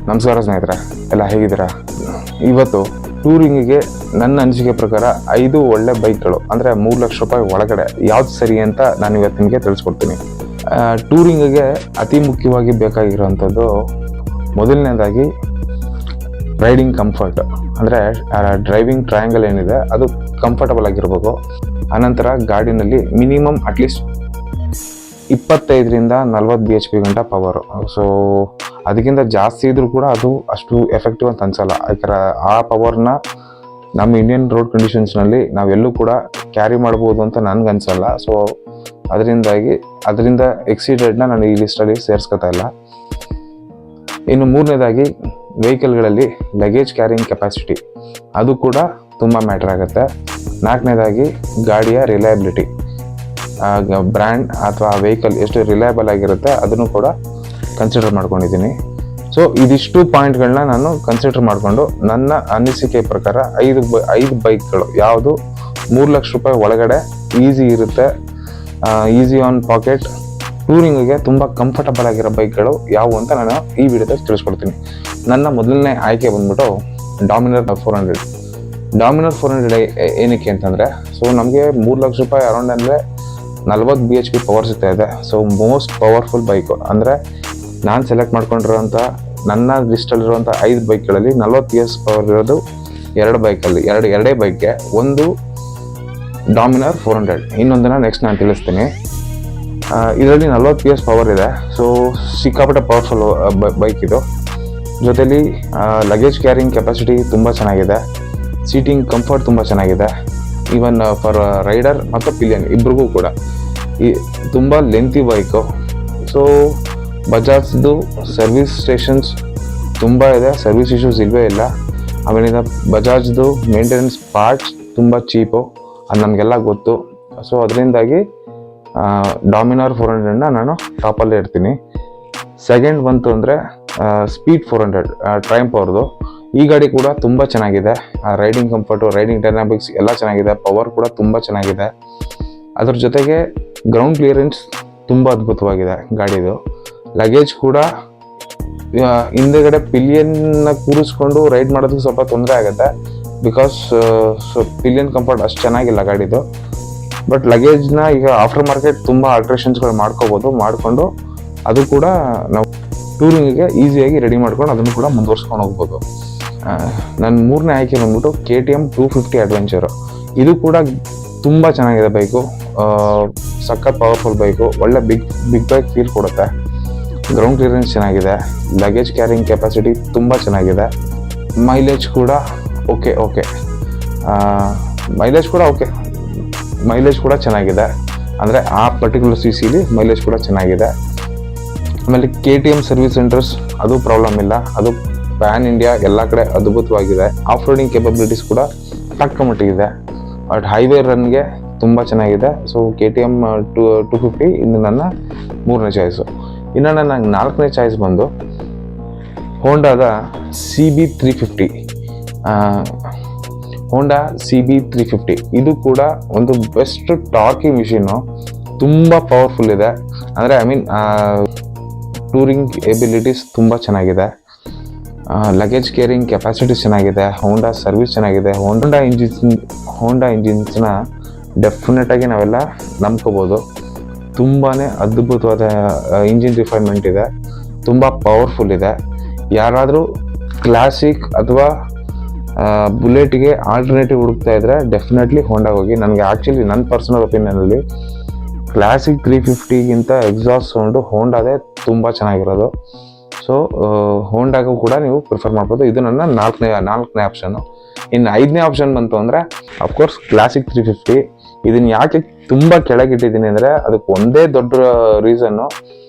ನಮಸ್ಕಾರ ಸ್ನೇಹಿತರೆ, ಎಲ್ಲ ಹೇಗಿದ್ದೀರಾ? ಇವತ್ತು ಟೂರಿಂಗಿಗೆ ನನ್ನ ಅನಿಸಿಕೆ ಪ್ರಕಾರ 5 ಒಳ್ಳೆ ಬೈಕ್ಗಳು ಅಂದರೆ 3 ಲಕ್ಷ ರೂಪಾಯಿ ಒಳಗಡೆ ಯಾವ್ದು ಸರಿ ಅಂತ ನಾನು ಇವತ್ತು ನಿಮಗೆ ತಿಳಿಸ್ಕೊಡ್ತೀನಿ. ಟೂರಿಂಗಿಗೆ ಅತಿ ಮುಖ್ಯವಾಗಿ ಬೇಕಾಗಿರೋವಂಥದ್ದು ಮೊದಲನೇದಾಗಿ ರೈಡಿಂಗ್ ಕಂಫರ್ಟ್, ಅಂದರೆ ಡ್ರೈವಿಂಗ್ ಟ್ರಯಾಂಗಲ್ ಏನಿದೆ ಅದು ಕಂಫರ್ಟಬಲ್ ಆಗಿರ್ಬೇಕು. ಆನಂತರ ಗಾಡಿನಲ್ಲಿ ಮಿನಿಮಮ್ ಅಟ್ಲೀಸ್ಟ್ 25ರಿಂದ 40 BHP ಗಂಟ ಪವರು. ಸೊ ಅದಕ್ಕಿಂತ ಜಾಸ್ತಿ ಇದ್ರೂ ಕೂಡ ಅದು ಅಷ್ಟು ಎಫೆಕ್ಟಿವ್ ಅಂತ ಅನ್ಸಲ್ಲ. ಯಾಕಂದ್ರೆ ಆ ಪವರ್ನ ನಮ್ಮ ಇಂಡಿಯನ್ ರೋಡ್ ಕಂಡೀಷನ್ಸ್ನಲ್ಲಿ ನಾವೆಲ್ಲೂ ಕೂಡ ಕ್ಯಾರಿ ಮಾಡ್ಬೋದು ಅಂತ ನನಗೆ ಅನ್ಸಲ್ಲ. ಸೊ ಅದರಿಂದ ಎಕ್ಸಿಡೆಡ್ನ ನಾನು ಈ ಲಿಸ್ಟಲ್ಲಿ ಸೇರಿಸ್ಕೊತಾ ಇಲ್ಲ. ಇನ್ನು ಮೂರನೇದಾಗಿ ವೆಹಿಕಲ್ಗಳಲ್ಲಿ ಲಗೇಜ್ ಕ್ಯಾರಿಂಗ್ ಕೆಪಾಸಿಟಿ, ಅದು ಕೂಡ ತುಂಬ ಮ್ಯಾಟರ್ ಆಗುತ್ತೆ. ನಾಲ್ಕನೇದಾಗಿ ಗಾಡಿಯ ರಿಲಯಬಿಲಿಟಿ, ಬ್ರ್ಯಾಂಡ್ ಅಥವಾ ವೆಹಿಕಲ್ ಎಷ್ಟು ರಿಲಯಬಲ್ ಆಗಿರುತ್ತೆ ಅದನ್ನು ಕೂಡ ಕನ್ಸಿಡರ್ ಮಾಡ್ಕೊಂಡಿದ್ದೀನಿ. ಸೊ ಇದಿಷ್ಟು ಪಾಯಿಂಟ್ಗಳನ್ನ ನಾನು ಕನ್ಸಿಡರ್ ಮಾಡಿಕೊಂಡು ನನ್ನ ಅನಿಸಿಕೆ ಪ್ರಕಾರ 5 ಬೈಕ್ಗಳು ಯಾವುದು 3 ಲಕ್ಷ ರೂಪಾಯಿ ಒಳಗಡೆ ಈಸಿ ಇರುತ್ತೆ, ಈಸಿ ಆನ್ ಪಾಕೆಟ್, ಟೂರಿಂಗಿಗೆ ತುಂಬ ಕಂಫರ್ಟಬಲ್ ಆಗಿರೋ ಬೈಕ್ಗಳು ಯಾವುವು ಅಂತ ನಾನು ಈ ವಿಡಿಯೋದಲ್ಲಿ ತಿಳಿಸ್ಕೊಡ್ತೀನಿ. ನನ್ನ ಮೊದಲನೇ ಆಯ್ಕೆ ಬಂದ್ಬಿಟ್ಟು ಡಾಮಿನರ್ 400. ಡಾಮಿನರ್ 400 ಏನಕ್ಕೆ ಅಂತಂದರೆ, ಸೊ ನಮಗೆ 3 ಲಕ್ಷ ರೂಪಾಯಿ ಅರೌಂಡ್ ಅಂದರೆ 40 BHP ಪವರ್ ಸಿಗ್ತಾ ಇದೆ. ಸೊ ಮೋಸ್ಟ್ ಪವರ್ಫುಲ್ ಬೈಕು ಅಂದರೆ ನಾನು ಸೆಲೆಕ್ಟ್ ಮಾಡ್ಕೊಂಡಿರೋಂಥ ನನ್ನ ಲಿಸ್ಟಲ್ಲಿರುವಂಥ 5 ಬೈಕ್ಗಳಲ್ಲಿ 40 PS ಪವರ್ ಇರೋದು 2 ಬೈಕಲ್ಲಿ, ಎರಡೇ ಬೈಕ್ಗೆ. ಒಂದು ಡಾಮಿನರ್ 400, ಇನ್ನೊಂದನ್ನು ನೆಕ್ಸ್ಟ್ ನಾನು ತಿಳಿಸ್ತೀನಿ. ಇದರಲ್ಲಿ 40 PS ಪವರ್ ಇದೆ. ಸೊ ಸಿಕ್ಕಾಪಟ್ಟೆ ಪವರ್ಫುಲ್ ಬೈಕ್ ಇದು. ಜೊತೆಲಿ ಲಗೇಜ್ ಕ್ಯಾರಿಂಗ್ ಕೆಪಾಸಿಟಿ ತುಂಬ ಚೆನ್ನಾಗಿದೆ, ಸೀಟಿಂಗ್ ಕಂಫರ್ಟ್ ತುಂಬ ಚೆನ್ನಾಗಿದೆ. ಈವನ್ ಫಾರ್ ರೈಡರ್ ಮತ್ತು ಪಿಲಿಯನ್ ಇಬ್ರಿಗೂ ಕೂಡ ತುಂಬ ಲೆಂತಿ ಬೈಕು. ಸೊ ಬಜಾಜ್ದು ಸರ್ವಿಸ್ ಸ್ಟೇಷನ್ಸ್ ತುಂಬ ಇದೆ, ಸರ್ವಿಸ್ ಇಶ್ಯೂಸ್ ಇಲ್ಲವೇ ಇಲ್ಲ. ಆಮೇಲಿಂದ ಬಜಾಜ್ದು ಮೇಂಟೆನೆನ್ಸ್ ಪಾರ್ಟ್ಸ್ ತುಂಬ ಚೀಪು, ಅದು ನಮಗೆಲ್ಲ ಗೊತ್ತು. ಸೊ ಅದರಿಂದಾಗಿ ಡಾಮಿನಾರ್ 400ನ ನಾನು ಟಾಪಲ್ಲೇ ಇಡ್ತೀನಿ. ಸೆಕೆಂಡ್ ಬಂತು ಅಂದರೆ ಸ್ಪೀಡ್ 400 ಟ್ರೈಂಪ್ ಅವ್ರದ್ದು. ಈ ಗಾಡಿ ಕೂಡ ತುಂಬ ಚೆನ್ನಾಗಿದೆ, ರೈಡಿಂಗ್ ಕಂಫರ್ಟು, ರೈಡಿಂಗ್ ಡೈನಾಮಿಕ್ಸ್ ಎಲ್ಲ ಚೆನ್ನಾಗಿದೆ, ಪವರ್ ಕೂಡ ತುಂಬ ಚೆನ್ನಾಗಿದೆ. ಅದ್ರ ಜೊತೆಗೆ ಗ್ರೌಂಡ್ ಕ್ಲಿಯರೆನ್ಸ್ ತುಂಬ ಅದ್ಭುತವಾಗಿದೆ ಗಾಡಿದು. ಲಗೇಜ್ ಕೂಡ ಹಿಂದೆಗಡೆ ಪಿಲಿಯನ್ನ ಕೂರಿಸ್ಕೊಂಡು ರೈಡ್ ಮಾಡೋದಕ್ಕೆ ಸ್ವಲ್ಪ ತೊಂದರೆ ಆಗುತ್ತೆ, ಬಿಕಾಸ್ ಪಿಲಿಯನ್ ಕಂಫರ್ಟ್ ಅಷ್ಟು ಚೆನ್ನಾಗಿಲ್ಲ ಗಾಡಿದು. ಬಟ್ ಲಗೇಜ್ನ ಈಗ ಆಫ್ಟರ್ ಮಾರ್ಕೆಟ್ ತುಂಬ ಆಲ್ಟ್ರೇಷನ್ಸ್ಗಳು ಮಾಡಿಕೊಂಡು ಅದು ಕೂಡ ನಾವು ಟೂರಿಂಗಿಗೆ ಈಸಿಯಾಗಿ ರೆಡಿ ಮಾಡ್ಕೊಂಡು ಅದನ್ನು ಕೂಡ ಮುಂದುವರ್ಸ್ಕೊಂಡು ಹೋಗ್ಬೋದು. ನನ್ನ ಮೂರನೇ ಆಯ್ಕೆ ಬಂದ್ಬಿಟ್ಟು KTM 250 ಅಡ್ವೆಂಚರು. ಇದು ಕೂಡ ತುಂಬ ಚೆನ್ನಾಗಿದೆ ಬೈಕು, ಸಖತ್ ಪವರ್ಫುಲ್ ಬೈಕು, ಒಳ್ಳೆ ಬಿಗ್ ಬೈಕ್ ಫೀಲ್ ಕೊಡುತ್ತೆ. ಗ್ರೌಂಡ್ ಕ್ಲಿಯರೆನ್ಸ್ ಚೆನ್ನಾಗಿದೆ, ಲಗೇಜ್ ಕ್ಯಾರಿಂಗ್ ಕೆಪಾಸಿಟಿ ತುಂಬ ಚೆನ್ನಾಗಿದೆ. ಮೈಲೇಜ್ ಕೂಡ ಓಕೆ, ಮೈಲೇಜ್ ಕೂಡ ಚೆನ್ನಾಗಿದೆ. ಅಂದರೆ ಆ ಪರ್ಟಿಕ್ಯುಲರ್ CCಲಿ ಮೈಲೇಜ್ ಕೂಡ ಚೆನ್ನಾಗಿದೆ. ಆಮೇಲೆ KTM ಸರ್ವಿಸ್ ಸೆಂಟರ್ಸ್ ಅದು ಪ್ರಾಬ್ಲಮ್ ಇಲ್ಲ, ಅದು ಪ್ಯಾನ್ ಇಂಡಿಯಾ ಎಲ್ಲ ಕಡೆ ಅದ್ಭುತವಾಗಿದೆ. ಆಫ್ ರೋಡಿಂಗ್ ಕೇಪಬಿಲಿಟೀಸ್ ಕೂಡ ತಕ್ಕ ಮಟ್ಟಿಗಿದೆ. ಬಟ್ ಹೈವೇ ರನ್ಗೆ ತುಂಬ ಚೆನ್ನಾಗಿದೆ. ಸೊ KTM 250 ಇದು ನನ್ನ ಮೂರನೇ ಚಾಯ್ಸು. ಇನ್ನು ನನ್ನ 4ನೇ ಚಾಯ್ಸ್ ಬಂದು ಹೋಂಡಾದ CB350. ಹೋಂಡಾ CB350 ಇದು ಕೂಡ ಒಂದು ಬೆಸ್ಟ್ ಟಾರ್ಕಿ ಮಿಷಿನ್ನು, ತುಂಬ ಪವರ್ಫುಲ್ ಇದೆ. ಅಂದರೆ ಟೂರಿಂಗ್ ಎಬಿಲಿಟೀಸ್ ತುಂಬ ಚೆನ್ನಾಗಿದೆ, ಲಗೇಜ್ ಕ್ಯಾರಿಂಗ್ ಕೆಪಾಸಿಟೀಸ್ ಚೆನ್ನಾಗಿದೆ, ಹೋಂಡಾ ಸರ್ವಿಸ್ ಚೆನ್ನಾಗಿದೆ. ಹೋಂಡಾ ಇಂಜಿನ್ಸ್ನ ಡೆಫಿನೆಟಾಗಿ ನಾವೆಲ್ಲ ನಂಬ್ಕೋಬೋದು. ತುಂಬಾ ಅದ್ಭುತವಾದ ಇಂಜಿನ್ ರಿಫೈನ್ಮೆಂಟ್ ಇದೆ, ತುಂಬ ಪವರ್ಫುಲ್ ಇದೆ. ಯಾರಾದರೂ ಕ್ಲಾಸಿಕ್ ಅಥವಾ ಬುಲೆಟ್ಗೆ ಆಲ್ಟರ್ನೇಟಿವ್ ಹುಡುಕ್ತಾ ಇದ್ದರೆ ಡೆಫಿನೆಟ್ಲಿ ಹೋಂಡಾ ಹೋಗಿ. ನನಗೆ ಆ್ಯಕ್ಚುಲಿ ನನ್ನ ಪರ್ಸನಲ್ ಒಪಿನಿಯನಲ್ಲಿ ಕ್ಲಾಸಿಕ್ 350ಗಿಂತ ಎಕ್ಸಾಸ್ಟ್ ಸೌಂಡು ಹೋಂಡಾದೇ ತುಂಬ ಚೆನ್ನಾಗಿರೋದು. ಸೊ ಹೋಂಡಾಗೂ ಕೂಡ ನೀವು ಪ್ರಿಫರ್ ಮಾಡ್ಬೋದು. ಇದು ನನ್ನ ನಾಲ್ಕನೇ ಆಪ್ಷನ್ನು. ಇನ್ನು 5ನೇ ಆಪ್ಷನ್ ಬಂತು ಅಂದರೆ ಅಫ್ಕೋರ್ಸ್ ಕ್ಲಾಸಿಕ್ 350. ಇದನ್ನು ಯಾಕೆ ತುಂಬ ಕೆಳಗಿಟ್ಟಿದ್ದೀನಿ ಅಂದರೆ ಅದಕ್ಕೆ ಒಂದೇ ದೊಡ್ಡ ರೀಸನ್ನು,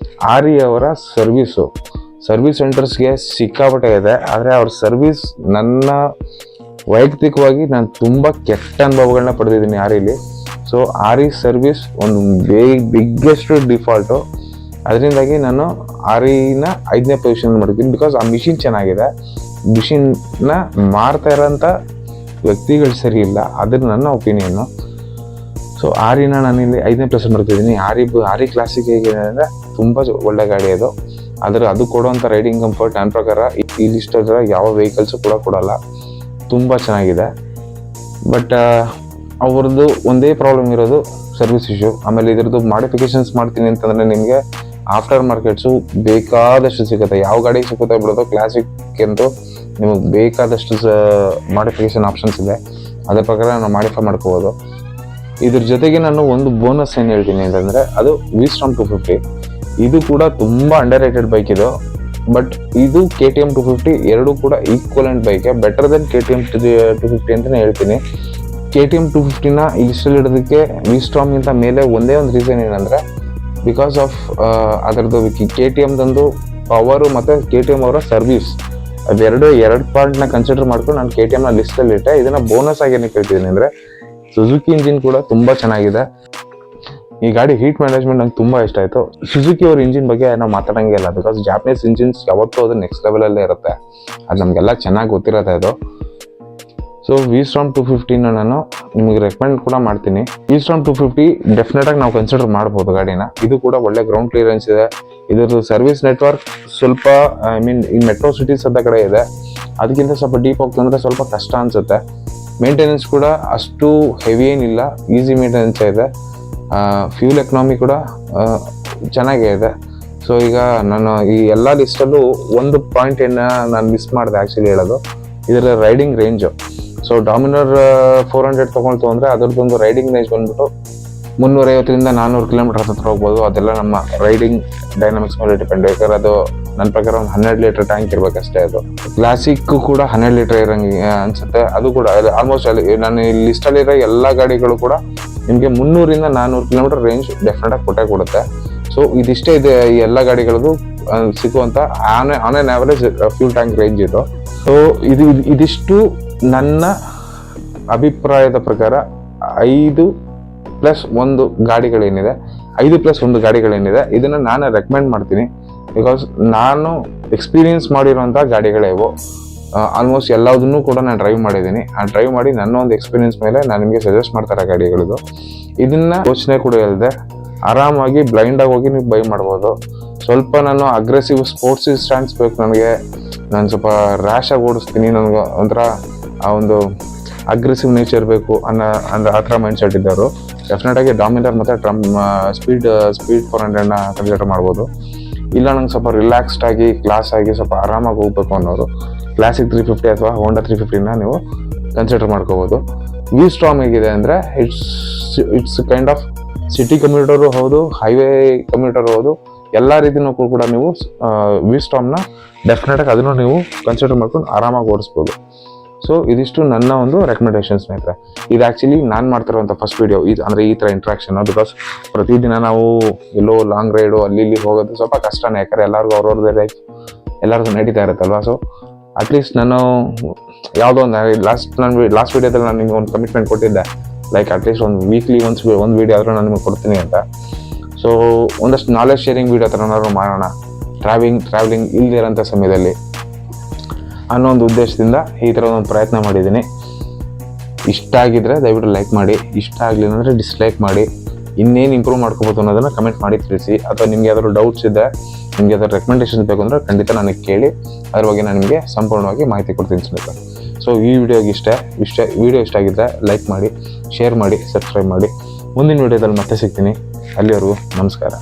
RE ಅವರ ಸರ್ವಿಸ್ ಸೆಂಟರ್ಸ್ಗೆ ಸಿಕ್ಕಾಪಟ್ಟೆ ಇದೆ. ಆದರೆ ಅವ್ರ ಸರ್ವಿಸ್ ನನ್ನ ವೈಯಕ್ತಿಕವಾಗಿ ನಾನು ತುಂಬ ಕೆಟ್ಟ ಅನುಭವಗಳನ್ನ ಪಡೆದಿದ್ದೀನಿ REಲಿ. ಸೊ RE ಸರ್ವಿಸ್ ಒಂದು ಬಿಗ್ಗೆಸ್ಟ್ ಡಿಫಾಲ್ಟು. ಅದರಿಂದಾಗಿ ನಾನು REನ 5ನೇ ಪೊಸಿಷನ್ ಮಾಡಿದ್ದೀನಿ. ಬಿಕಾಸ್ ಆ ಮಿಷಿನ್ ಚೆನ್ನಾಗಿದೆ, ಮಿಷಿನ್ನ ಮಾರ್ತಾ ಇರೋಂಥ ವ್ಯಕ್ತಿಗಳು ಸರಿ ಇಲ್ಲ, ಅದು ನನ್ನ ಒಪಿನಿಯನ್ನು. ಸೊ REನ ನಾನಿಲ್ಲಿ 5ನೇ ಪ್ಲೇಸ್ ಮಾಡ್ತಿದ್ದೀನಿ. RE ಕ್ಲಾಸಿಕ್ ಹೇಗಿದೆ ಅಂದರೆ ತುಂಬ ಒಳ್ಳೆ ಗಾಡಿ ಅದು. ಆದರೆ ಅದು ಕೊಡುವಂಥ ರೈಡಿಂಗ್ ಕಂಫರ್ಟ್ ನನ್ನ ಪ್ರಕಾರ ಈ ಲಿಸ್ಟ್ ಯಾವ ವೆಹಿಕಲ್ಸು ಕೂಡ ಕೊಡಲ್ಲ. ತುಂಬ ಚೆನ್ನಾಗಿದೆ. ಬಟ್ ಅವ್ರದ್ದು ಒಂದೇ ಪ್ರಾಬ್ಲಮ್ ಇರೋದು ಸರ್ವಿಸ್ ಇಶ್ಯೂ. ಆಮೇಲೆ ಇದ್ರದ್ದು ಮಾಡಿಫಿಕೇಶನ್ಸ್ ಮಾಡ್ತೀನಿ ಅಂತಂದರೆ ನಿಮಗೆ ಆಫ್ಟರ್ ಮಾರ್ಕೆಟ್ಸು ಬೇಕಾದಷ್ಟು ಸಿಗುತ್ತೆ. ಯಾವ ಗಾಡಿ ಸಿಗುತ್ತೆ ಬಿಡೋದು, ಕ್ಲಾಸಿಕ್ ಅಂತೂ ನಿಮಗೆ ಬೇಕಾದಷ್ಟು ಮಾಡಿಫಿಕೇಶನ್ ಆಪ್ಷನ್ಸ್ ಇದೆ. ಅದ್ರ ಪ್ರಕಾರ ನಾವು ಮಾಡಿಫೈ ಮಾಡ್ಕೋಬೋದು. ಇದ್ರ ಜೊತೆಗೆ ನಾನು ಒಂದು ಬೋನಸ್ ಏನು ಹೇಳ್ತೀನಿ ಅಂತಂದರೆ ಅದು ವಿಸ್ಟಾಮ್ 250. ಇದು ಕೂಡ ತುಂಬ ಅಂಡರ್ ರೇಟೆಡ್ ಬೈಕ್ ಇದು. ಬಟ್ ಇದು KTM 250 ಎರಡೂ ಕೂಡ ಈಕ್ವಲೆಂಟ್ ಬೈಕೆ, ಬೆಟರ್ ದೆನ್ KTM 250 ಅಂತಲೇ ಹೇಳ್ತೀನಿ. KTM 250ನ ಈ ಲಿಸ್ಟಲ್ಲಿ ಇಡೋದಕ್ಕೆ ವಿಸ್ಟಾಮ್ಗಿಂತ ಮೇಲೆ ಒಂದೇ ಒಂದು ರೀಸನ್ ಏನಂದರೆ ಬಿಕಾಸ್ ಆಫ್ ಅದರದ್ದು KTMದಂದು ಪವರು ಮತ್ತು KTM ಅವರ ಸರ್ವಿಸ್, ಎರಡು ಪಾಯಿಂಟ್ನ ಕನ್ಸಿಡರ್ ಮಾಡ್ಕೊಂಡು ನಾನು KTMನ ಲಿಸ್ಟಲ್ಲಿ ಇಟ್ಟೆ. ಇದನ್ನು ಬೋನಸ್ ಆಗಿ ಏನಕ್ಕೆ ಹೇಳ್ತಿದ್ದೀನಿ ಅಂದರೆ ಸುಜುಕಿ ಇಂಜಿನ್ ಕೂಡ ತುಂಬ ಚೆನ್ನಾಗಿದೆ. ಈ ಗಾಡಿ ಹೀಟ್ ಮ್ಯಾನೇಜ್ಮೆಂಟ್ ನಂಗೆ ತುಂಬ ಇಷ್ಟ ಆಯಿತು. ಸುಜುಕಿ ಅವ್ರ ಇಂಜಿನ್ ಬಗ್ಗೆ ನಾವು ಮಾತಾಡೋಂಗೆ ಇಲ್ಲ, ಬಿಕಾಸ್ ಜಾಪನೀಸ್ ಇಂಜಿನ್ಸ್ ಯಾವತ್ತೂ ಅದು ನೆಕ್ಸ್ಟ್ ಲೆವೆಲಲ್ಲೇ ಇರುತ್ತೆ. ಅದು ನಮಗೆಲ್ಲ ಚೆನ್ನಾಗಿ ಗೊತ್ತಿರುತ್ತೆ ಅದು. ಸೊ ವಿಸ್ಟಾಮ್ 250ನ ನಾನು ನಿಮಗೆ ರೆಕಮೆಂಡ್ ಕೂಡ ಮಾಡ್ತೀನಿ. ವಿಸ್ಟಾಮ್ 250 ಡೆಫಿನೆಟಾಗಿ ನಾವು ಕನ್ಸಿಡರ್ ಮಾಡ್ಬೋದು ಗಾಡಿನ. ಇದು ಕೂಡ ಒಳ್ಳೆ ಗ್ರೌಂಡ್ ಕ್ಲಿಯರೆನ್ಸ್ ಇದೆ. ಇದರದ್ದು ಸರ್ವಿಸ್ ನೆಟ್ವರ್ಕ್ ಸ್ವಲ್ಪ ಈ ಮೆಟ್ರೋ ಸಿಟೀಸ್ ಅಂತ ಕಡೆ ಇದೆ, ಅದಕ್ಕಿಂತ ಸ್ವಲ್ಪ ಡೀಪ್ ಹೋಗ್ತಂದ್ರೆ ಸ್ವಲ್ಪ ಕಷ್ಟ ಅನಿಸುತ್ತೆ. ಮೇಂಟೆನೆನ್ಸ್ ಕೂಡ ಅಷ್ಟು ಹೆವಿ ಏನಿಲ್ಲ, ಈಸಿ ಮೇಂಟೆನೆನ್ಸ್ ಇದೆ. ಫ್ಯೂಲ್ ಎಕನಾಮಿ ಕೂಡ ಚೆನ್ನಾಗೇ ಇದೆ. ಸೊ ಈಗ ನಾನು ಈ ಎಲ್ಲ ಲಿಸ್ಟಲ್ಲೂ ಒಂದು ಪಾಯಿಂಟ್ ನಾನು ಮಿಸ್ ಮಾಡಿದೆ ಆ್ಯಕ್ಚುಲಿ ಹೇಳೋದು, ಇದರ ರೈಡಿಂಗ್ ರೇಂಜು. ಸೊ ಡಾಮಿನರ್ 400 ತೊಗೊಳ್ತು ಅಂದರೆ ಅದರದ್ದೊಂದು ರೈಡಿಂಗ್ ರೇಂಜ್ ಬಂದ್ಬಿಟ್ಟು 350ರಿಂದ 400 ಕಿಲೋಮೀಟರ್ ಹತ್ರ ಹೋಗ್ಬೋದು. ಅದೆಲ್ಲ ನಮ್ಮ ರೈಡಿಂಗ್ ಡೈನಾಮಿಕ್ಸ್ ಮೇಲೆ ಡಿಪೆಂಡ್. ಯಾಕಂದ್ರೆ ಅದು ನನ್ನ ಪ್ರಕಾರ ಒಂದು 12 ಲೀಟರ್ ಟ್ಯಾಂಕ್ ಇರಬೇಕಷ್ಟೇ. ಅದು ಕ್ಲಾಸಿಕ್ ಕೂಡ 12 ಲೀಟರ್ ಇರೋಂಗೆ ಅನ್ಸುತ್ತೆ. ಅದು ಕೂಡ ಆಲ್ಮೋಸ್ಟ್ ಅಲ್ಲಿ ನಾನು ಈ ಲಿಸ್ಟಲ್ಲಿರೋ ಎಲ್ಲ ಗಾಡಿಗಳು ಕೂಡ ನಿಮಗೆ 300ರಿಂದ 400 ಕಿಲೋಮೀಟರ್ ರೇಂಜ್ ಡೆಫಿನೆಟಾಗಿ ಕೊಡುತ್ತೆ. ಸೊ ಇದಿಷ್ಟೇ ಇದೆ ಈ ಎಲ್ಲ ಗಾಡಿಗಳಿಗೂ ಸಿಗುವಂಥ on on average fuel tank range ಇದು. ಸೊ ಇದಿಷ್ಟು ನನ್ನ ಅಭಿಪ್ರಾಯದ ಪ್ರಕಾರ 5+1 ಗಾಡಿಗಳೇನಿದೆ, 5+1 ಗಾಡಿಗಳೇನಿದೆ ಇದನ್ನು ನಾನು ರೆಕಮೆಂಡ್ ಮಾಡ್ತೀನಿ. ಬಿಕಾಸ್ ನಾನು ಎಕ್ಸ್ಪೀರಿಯನ್ಸ್ ಮಾಡಿರೋಂಥ ಗಾಡಿಗಳೇ ಇವು. ಆಲ್ಮೋಸ್ಟ್ ಎಲ್ಲದನ್ನೂ ಕೂಡ ನಾನು ಡ್ರೈವ್ ಮಾಡಿದ್ದೀನಿ. ಆ ಡ್ರೈವ್ ಮಾಡಿ ನನ್ನ ಒಂದು ಎಕ್ಸ್ಪೀರಿಯನ್ಸ್ ಮೇಲೆ ನಾನು ನಿಮಗೆ ಸಜೆಸ್ಟ್ ಮಾಡ್ತಾರೆ ಗಾಡಿಗಳಿದು. ಇದನ್ನು ಯೋಚನೆ ಕೂಡ ಇಲ್ಲದೆ ಆರಾಮಾಗಿ ಬ್ಲೈಂಡಾಗಿ ಹೋಗಿ ನೀವು ಬೈ ಮಾಡ್ಬೋದು. ಸ್ವಲ್ಪ ನಾನು ಅಗ್ರೆಸಿವ್ ಸ್ಪೋರ್ಟ್ಸ್ ಸ್ಟ್ಯಾಂಡ್ಸ್ ಬೇಕು ನನಗೆ, ನಾನು ಸ್ವಲ್ಪ ರ್ಯಾಶಾಗಿ ಓಡಿಸ್ತೀನಿ, ನನಗೆ ಒಂಥರ ಆ ಒಂದು ಅಗ್ರೆಸಿವ್ ನೇಚರ್ ಬೇಕು ಅಂದರೆ ಆ ಥರ ಮೈಂಡ್ ಸೆಟ್ ಇದ್ದವರು ಡೆಫಿನೆಟಾಗಿ ಡಾಮಿನರ್ ಮತ್ತು ಸ್ಪೀಡ್ 400ನ ಕನ್ಸಿಡರ್ ಮಾಡ್ಬೋದು. ಇಲ್ಲ ನಂಗೆ ಸ್ವಲ್ಪ ರಿಲ್ಯಾಕ್ಸ್ಡ್ ಆಗಿ ಕ್ಲಾಸ್ ಆಗಿ ಸ್ವಲ್ಪ ಆರಾಮಾಗಿ ಹೋಗ್ಬೇಕು ಅನ್ನೋರು ಕ್ಲಾಸಿಕ್ 350 ಅಥವಾ ಹೋಂಡಾ 350ನ ನೀವು ಕನ್ಸಿಡರ್ ಮಾಡ್ಕೋಬೋದು. ವಿಸ್ಟಾಮ್ ಹೇಗಿದೆ ಅಂದರೆ ಇಟ್ಸ್ ಕೈಂಡ್ ಆಫ್ ಸಿಟಿ ಕಮ್ಯೂಟರು ಹೌದು, ಹೈವೇ ಕಮ್ಯೂಟರು ಹೌದು, ಎಲ್ಲ ರೀತಿಯೂ ಕೂಡ ನೀವು ವಿಸ್ಟಾಮ್ನ ಡೆಫಿನೆಟಾಗಿ ಅದನ್ನು ನೀವು ಕನ್ಸಿಡರ್ ಮಾಡ್ಕೊಂಡು ಆರಾಮಾಗಿ ಓಡಿಸ್ಬೋದು. ಸೊ ಇದಿಷ್ಟು ನನ್ನ ಒಂದು ರೆಕಮೆಂಡೇಷನ್ ಸ್ನೇಹಿತರೆ. ಇದು ಆ್ಯಕ್ಚುಲಿ ನಾನು ಮಾಡ್ತಿರೋಂಥ ಫಸ್ಟ್ ವೀಡಿಯೋ ಇದು, ಅಂದರೆ ಈ ಥರ ಇಂಟ್ರಾಕ್ಷನ್. ಬಿಕಾಸ್ ಪ್ರತಿದಿನ ನಾವು ಎಲ್ಲೋ ಲಾಂಗ್ ರೈಡು ಅಲ್ಲಿ ಇಲ್ಲಿ ಹೋಗೋದು ಸ್ವಲ್ಪ ಕಷ್ಟನೇ, ಯಾಕಂದರೆ ಎಲ್ಲರಿಗೂ ಅವ್ರವ್ರದ್ದೇ ಲೈಫ್ ಎಲ್ಲರಿಗೂ ನಡೀತಾ ಇರುತ್ತಲ್ವ. ಸೊ ಅಟ್ಲೀಸ್ಟ್ ನಾನು ಯಾವುದೋ ಒಂದು ಲಾಸ್ಟ್ ವೀಡಿಯೋದಲ್ಲಿ ನಾನು ನಿಮಗೆ ಒಂದು ಕಮಿಟ್ಮೆಂಟ್ ಕೊಟ್ಟಿದ್ದೆ, ಲೈಕ್ ಅಟ್ಲೀಸ್ಟ್ ಒಂದು ವೀಕ್ಲಿ ಒಂದು ವೀಡಿಯೋ ಆದರೂ ನಾನು ನಿಮಗೆ ಕೊಡ್ತೀನಿ ಅಂತ. ಸೊ ಒಂದಷ್ಟು ನಾಲೆಜ್ ಶೇರಿಂಗ್ ವೀಡಿಯೋ ಥರ ಏನಾದ್ರು ಮಾಡೋಣ ಟ್ರಾವೆಲಿಂಗ್ ಇಲ್ದಿರೋಂಥ ಸಮಯದಲ್ಲಿ ಅನ್ನೋ ಒಂದು ಉದ್ದೇಶದಿಂದ ಈ ಥರ ಒಂದು ಪ್ರಯತ್ನ ಮಾಡಿದ್ದೀನಿ. ಇಷ್ಟ ಆಗಿದ್ದರೆ ದಯವಿಟ್ಟು ಲೈಕ್ ಮಾಡಿ, ಇಷ್ಟ ಆಗಲಿಲ್ಲ ಅಂದರೆ ಡಿಸ್ಲೈಕ್ ಮಾಡಿ. ಇನ್ನೇನು ಇಂಪ್ರೂವ್ ಮಾಡ್ಕೋಬೋದು ಅನ್ನೋದನ್ನು ಕಮೆಂಟ್ ಮಾಡಿ ತಿಳಿಸಿ. ಅಥವಾ ನಿಮ್ಗೆ ಯಾವ್ದಾದ್ರು ಡೌಟ್ಸ್ ಇದೆ, ನಿಮಗೆ ಯಾವ್ದಾದ್ರು ರೆಕಮೆಂಡೇಷನ್ ಬೇಕು ಅಂದರೆ ಖಂಡಿತ ನನಗೆ ಕೇಳಿ, ಅದ್ರ ಬಗ್ಗೆ ನಾನು ನಿಮಗೆ ಸಂಪೂರ್ಣವಾಗಿ ಮಾಹಿತಿ ಕೊಡ್ತೀನಿ ಸ್ನೇಹಿತರೆ. ಸೊ ಈ ವಿಡಿಯೋಗೆ ವಿಡಿಯೋ ಇಷ್ಟ ಆಗಿದ್ದರೆ ಲೈಕ್ ಮಾಡಿ, ಶೇರ್ ಮಾಡಿ, ಸಬ್ಸ್ಕ್ರೈಬ್ ಮಾಡಿ. ಮುಂದಿನ ವಿಡಿಯೋದಲ್ಲಿ ಮತ್ತೆ ಸಿಗ್ತೀನಿ. ಅಲ್ಲಿವರೆಗೂ ನಮಸ್ಕಾರ.